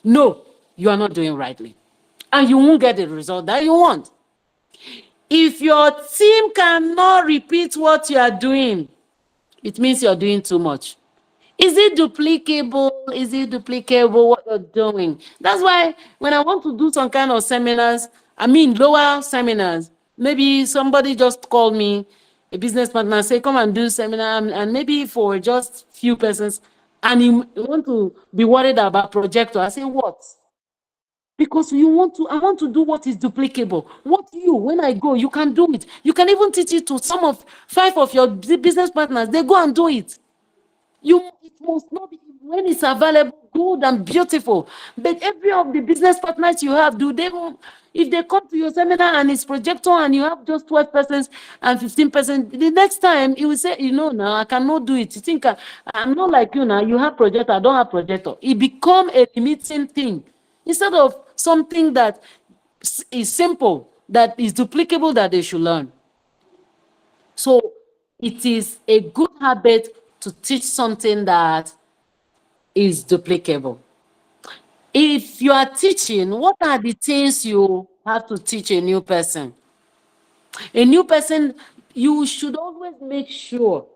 no, you are not doing rightly. And you won't get the result that you want. If your team cannot repeat what you are doing, it means you're doing too much. Is it duplicable? Is it duplicable what you're doing? That's why when I want to do some kind of seminars, lower seminars, maybe somebody just called me, a business partner, say, come and do seminar, and maybe for just few persons, and you want to be worried about projector. I say, what? Because I want to do what is duplicable. When I go, you can do it. You can even teach it to 5 of your business partners. They go and do it. It must not be, when it's available, good and beautiful. But every of the business partners you have, if they come to your seminar and it's projector and you have just 12 persons and 15%, the next time you will say, now I cannot do it. You think I'm not like you now. You have projector, I don't have projector. It become a limiting thing instead of something that is simple, that is duplicable, that they should learn. So it is a good habit to teach something that is duplicable. If you are teaching, what are the things you have to teach a new person? A new person, you should always make sure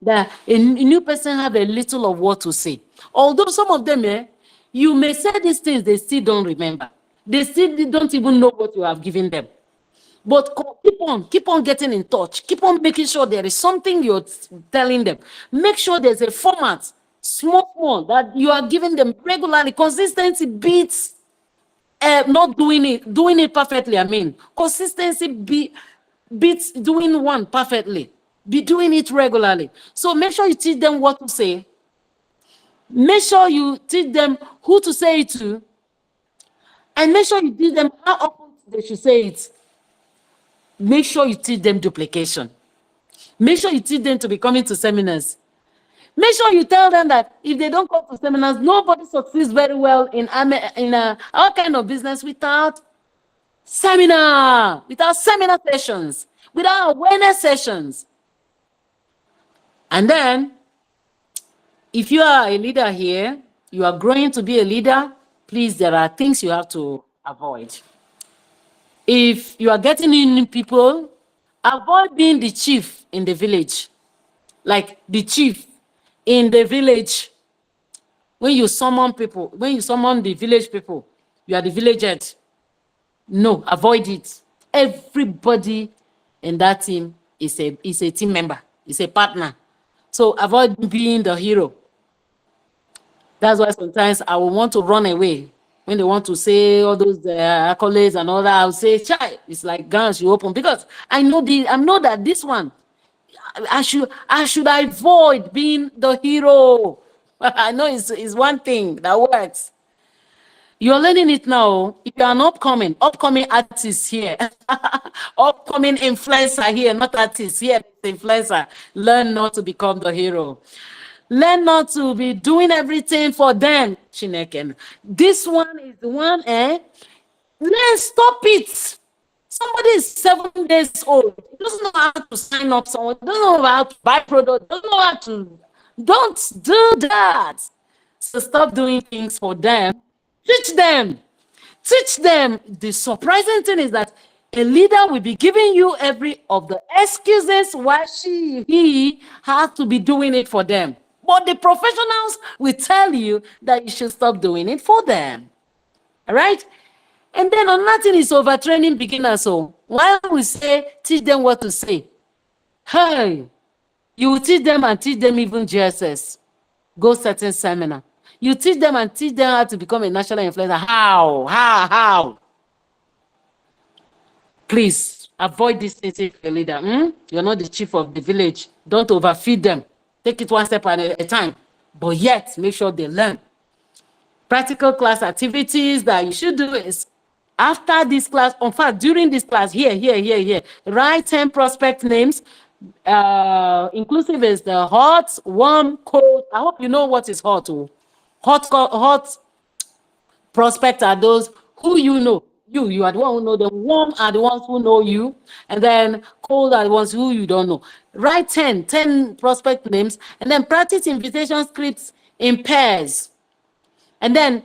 that a new person have a little of what to say. Although some of them, you may say these things, they still don't remember. They still don't even know what you have given them. But keep on getting in touch. Keep on making sure there is something you're telling them. Make sure there's a format, small, that you are giving them regularly. Consistency beats not doing it perfectly. Consistency beats doing one perfectly. Be doing it regularly. So make sure you teach them what to say. Make sure you teach them who to say it to. And make sure you teach them how often they should say it. Make sure you teach them duplication. Make sure you teach them to be coming to seminars. Make sure you tell them that if they don't come to seminars, nobody succeeds very well in our kind of business without seminar sessions, without awareness sessions. And then, if you are a leader here, you are growing to be a leader, please, there are things you have to avoid. If you are getting in people, avoid being the chief in the village. Like the chief in the village. When you summon people, when you summon the village people, you are the village head. No, avoid it. Everybody in that team is a team member, is a partner. So avoid being the hero. That's why sometimes I will want to run away when they want to say all those accolades and all that. I'll say, "Chai, it's like guns you open," because I know that this one, I should avoid being the hero. I know it's one thing that works. You're learning it now. If you're an upcoming artist here, upcoming influencer here, not artist here, influencer, learn not to become the hero. Learn not to be doing everything for them, Chineken. This one is the one, Let's stop it. Somebody is 7 days old. He doesn't know how to sign up someone, doesn't know how to buy product, doesn't know how to. Don't do that. So stop doing things for them. Teach them. Teach them. The surprising thing is that a leader will be giving you every of the excuses why he has to be doing it for them. But the professionals will tell you that you should stop doing it for them. All right? And then another thing is overtraining beginners. So why we say teach them what to say? Hey, you will teach them and teach them even GSS. Go certain seminar. You teach them and teach them how to become a national influencer. How? Please avoid this thing if you're a leader. You're not the chief of the village. Don't overfeed them. Take it one step at a time. But yet, make sure they learn. Practical class activities that you should do is after this class, in fact, during this class, here, write 10 prospect names. Inclusive is the hot, warm, cold. I hope you know what is hot. Hot prospects are those who you know. You are the one who know them. Warm are the ones who know you. And then cold are the ones who you don't know. Write 10 prospect names, and then practice invitation scripts in pairs. And then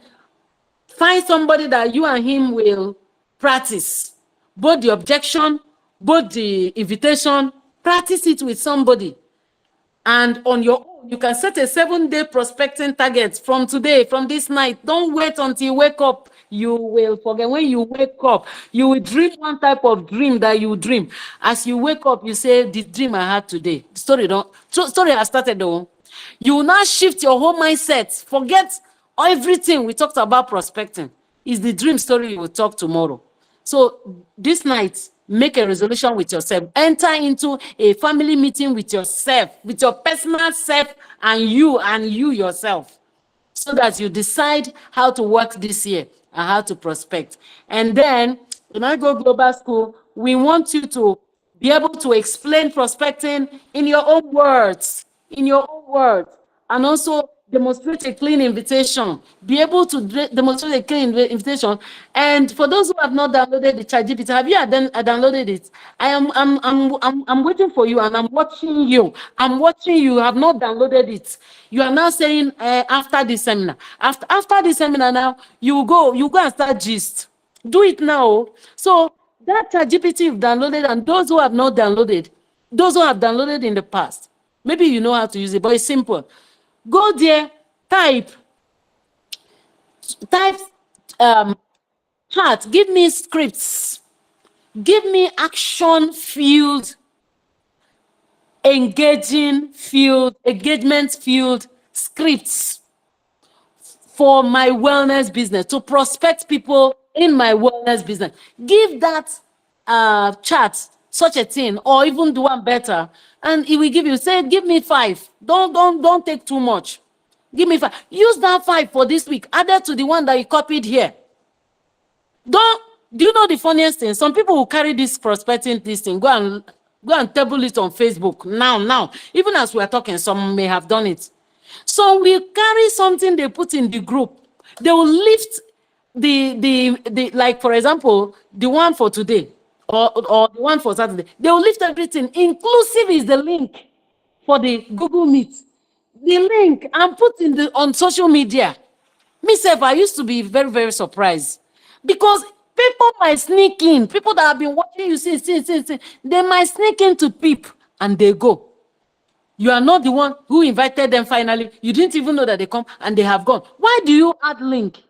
find somebody that you and him will practice. Both the objection, both the invitation, practice it with somebody. And on your own, you can set a 7-day prospecting target from today, from this night. Don't wait until you wake up. You will forget. When you wake up, you will dream one type of dream that you dream. As you wake up, you say, "The dream I had today." Story has started though. You will now shift your whole mindset. Forget everything we talked about prospecting. Is the dream story you will talk tomorrow. So this night, make a resolution with yourself. Enter into a family meeting with yourself, with your personal self and you yourself, so that you decide how to work this year and how to prospect. And then when I go global school, we want you to be able to explain prospecting in your own words, and also demonstrate a clean invitation. Be able to demonstrate a clean invitation. And for those who have not downloaded the ChatGPT, have you downloaded it? I'm waiting for you, and I'm watching you. You have not downloaded it. You are now saying after this seminar. After this seminar now, you go and start gist. Do it now. So that ChatGPT you've downloaded, and those who have not downloaded, those who have downloaded in the past, maybe you know how to use it, but it's simple. Go there, type, chat, give me scripts, give me action-filled, engagement field scripts for my wellness business, to prospect people in my wellness business. Give that chat such a thing, or even do one better, and it will give you, say, give me 5. Don't take too much. Give me 5. Use that 5 for this week, added to the one that you copied here. Do you know the funniest thing? Some people will carry this prospecting this thing, go and table it on Facebook now. Even as we are talking, some may have done it. Some will carry something they put in the group. They will lift the like, for example, the one for today, or the one for Saturday. They will lift everything, inclusive is the link for the Google Meet. The link, and put on social media. Myself, I used to be very, very surprised because people might sneak in. People that have been watching you since, they might sneak in to peep and they go. You are not the one who invited them finally. You didn't even know that they come and they have gone. Why do you add link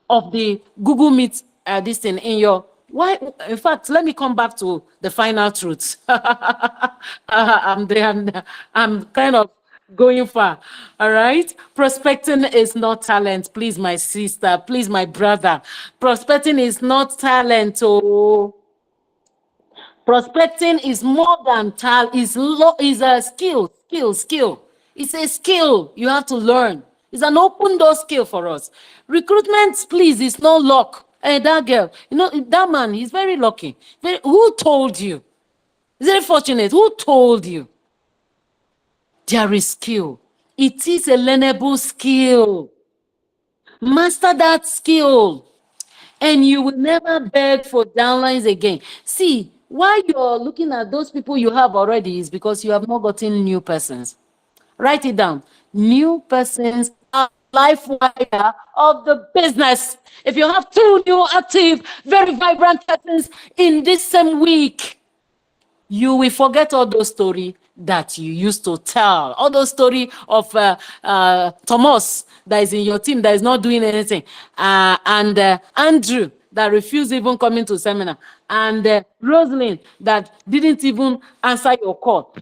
of the Google Meet this thing in your, why? In fact, let me come back to the final truth. I'm there, I'm kind of going far. All right. Prospecting is not talent. Please, my sister, please, my brother. Prospecting is not talent. Oh, prospecting is more than talent, is a skill. It's a skill you have to learn. It's an open door skill for us. Recruitment, please, is not luck. Hey, that girl, you know, that man, he's very lucky. Who told you? He's very fortunate. Who told you? There is skill. It is a learnable skill. Master that skill, and you will never beg for downlines again. See, why you're looking at those people you have already is because you have not gotten new persons. Write it down. New persons are life wire of the business. If you have 2 new active, very vibrant persons in this same week, you will forget all those stories that you used to tell. All those stories of Thomas that is in your team that is not doing anything, and Andrew that refused even coming to seminar, and Rosalind that didn't even answer your call.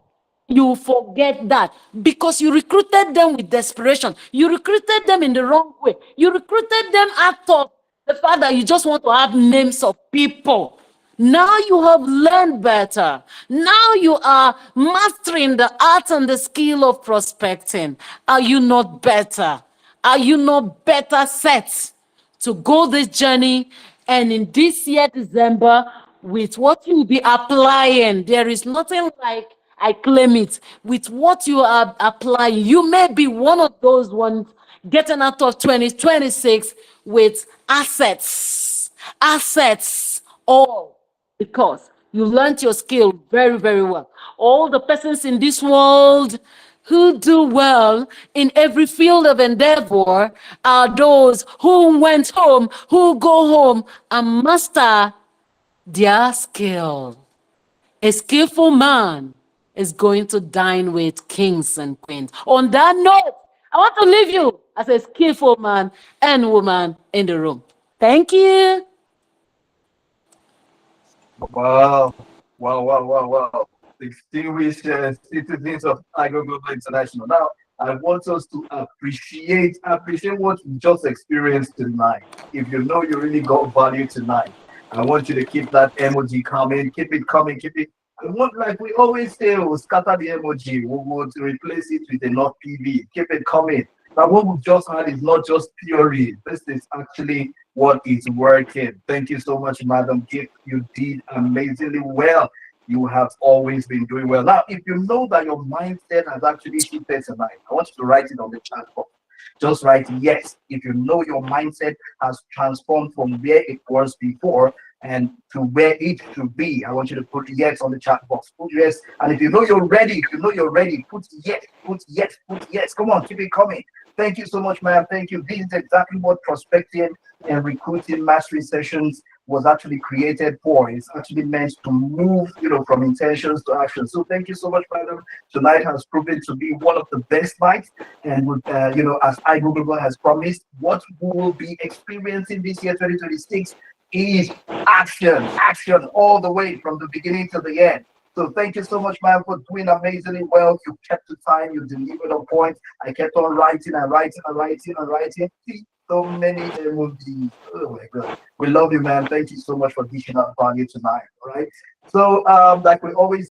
You forget that because you recruited them with desperation. You recruited them in the wrong way. You recruited them out of the fact that you just want to have names of people. Now you have learned better. Now you are mastering the art and the skill of prospecting. Are you not better? Are you not better set to go this journey? And in this year, December, with what you will be applying, there is nothing like, I claim it, with what you are applying, you may be one of those ones getting out of 2026 with assets, all because you learned your skill very, very well. All the persons in this world who do well in every field of endeavor are those who went home, who go home and master their skill. A skillful man is going to dine with kings and queens. On that note, I want to leave you as a skillful man and woman in the room. Thank you. Wow. Distinguished citizens of Tiger Global International. Now, I want us to appreciate what we just experienced tonight. If you know you really got value tonight, I want you to keep that emoji coming. Keep it coming. Keep it. I want, like we always say, we'll scatter the emoji. We will replace it with enough PV. Keep it coming. Now, what we've just had is not just theory. This is actually what is working. Thank you so much, Madam Gift. You did amazingly well. You have always been doing well. Now, if you know that your mindset has actually shifted tonight, I want you to write it on the chat box. Just write yes if you know your mindset has transformed from where it was before and to where it should be. I want you to put yes on the chat box. Put yes. And if you know you're ready, put yes. Come on, keep it coming. Thank you so much, ma'am. Thank you. This is exactly what prospecting and recruiting mastery sessions was actually created for. It's actually meant to move, from intentions to action. So thank you so much, madam. Tonight has proven to be one of the best nights. And with, as iGoogle has promised, what we will be experiencing this year, 2026, is action all the way from the beginning to the end. So thank you so much, man, for doing amazingly well. You kept the time, you delivered on point. I kept on writing. See, so many emojis. Oh my God. We love you, man. Thank you so much for dishing out value tonight. All right. So like we always